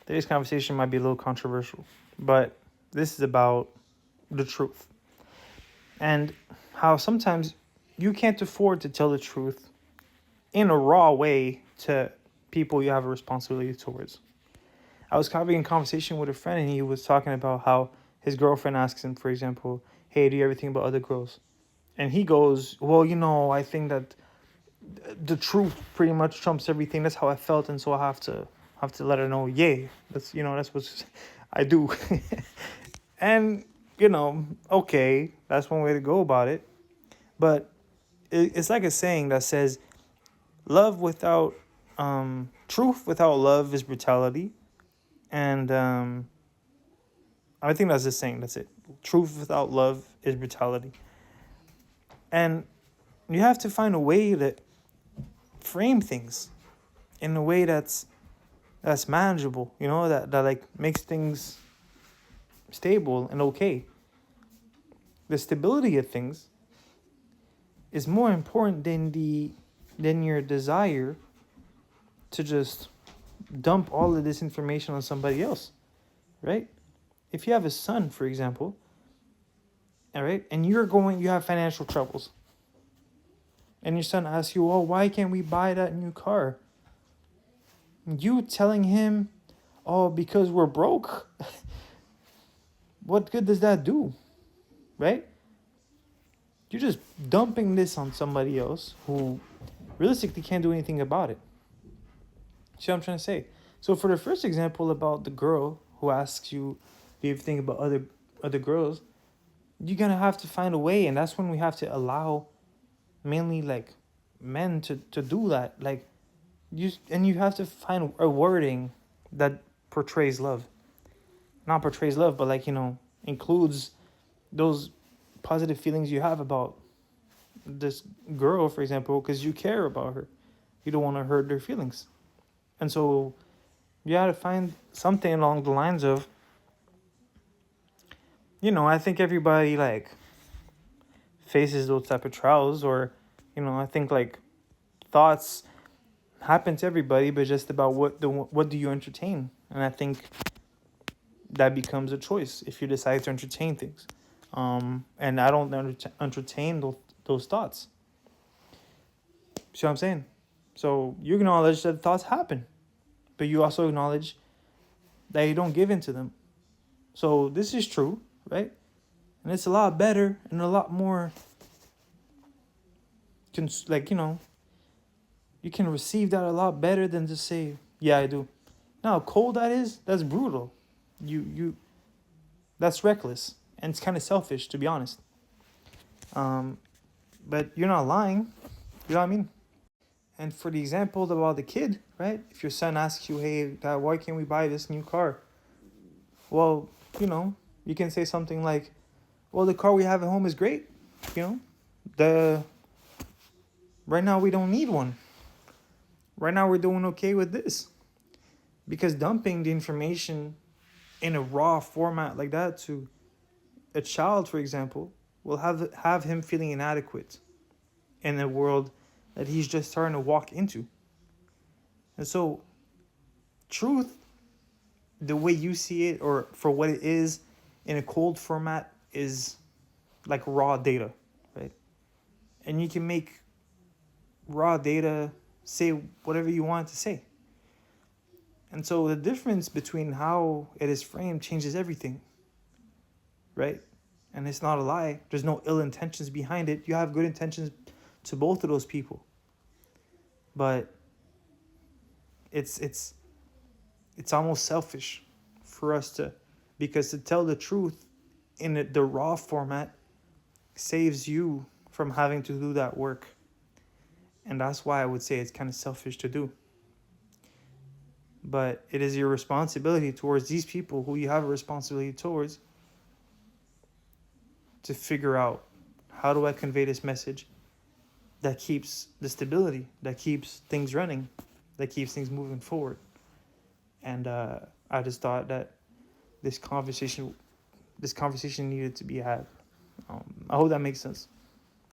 Today's conversation might be a little controversial, but this is about the truth and how sometimes you can't afford to tell the truth in a raw way to people you have a responsibility towards. I was having a conversation with a friend and he was talking about how his girlfriend asks him, for example, hey, do you ever think about other girls? And he goes, well, I think that the truth pretty much trumps everything. That's how I felt, and so I have to let her know, yeah, that's what I do. And okay, that's one way to go about it. But it's like a saying that says, love without truth without love is brutality. And I think that's the saying. That's it. Truth without love is brutality. And you have to find a way to frame things in a way that's manageable, that like makes things stable and okay. The stability of things is more important than your desire to just dump all of this information on somebody else, right? If you have a son, for example, all right, and you have financial troubles, and your son asks you, oh, why can't we buy that new car? You telling him, oh, because we're broke, what good does that do, right? You're just dumping this on somebody else who realistically can't do anything about it. See what I'm trying to say? So for the first example about the girl who asks you, do you think about other girls? You're gonna have to find a way, and that's when we have to allow mainly like men to do that. Like you have to find a wording that portrays love. Not portrays love, but includes those positive feelings you have about this girl, for example, because you care about her. You don't want to hurt their feelings. And so you got to find something along the lines of, I think everybody like faces those type of trials, or, I think like thoughts happen to everybody, but just about what do you entertain? And I think that becomes a choice if you decide to entertain things. And I don't entertain those thoughts. See what I'm saying? So you acknowledge that thoughts happen, but you also acknowledge that you don't give into them. So this is true, right? And it's a lot better and a lot more, you can receive that a lot better than just say, yeah, I do. Now, how cold that is, that's brutal. That's reckless. And it's kind of selfish, to be honest. But you're not lying. You know what I mean? And for the example about the kid, right? If your son asks you, hey, Dad, why can't we buy this new car? Well, you can say something like, well, the car we have at home is great. Right now we don't need one. Right now we're doing okay with this. Because dumping the information in a raw format like that to a child, for example, will have him feeling inadequate in a world that he's just starting to walk into. And so truth, the way you see it, or for what it is in a cold format, is like raw data, right? And you can make raw data say whatever you want it to say. And so the difference between how it is framed changes everything, right? And it's not a lie. There's no ill intentions behind it. You have good intentions to both of those people. But it's almost selfish for us because to tell the truth in the raw format saves you from having to do that work. And that's why I would say it's kind of selfish to do. But it is your responsibility towards these people who you have a responsibility towards to figure out, how do I convey this message that keeps the stability, that keeps things running, that keeps things moving forward. And I just thought that this conversation needed to be had. I hope that makes sense.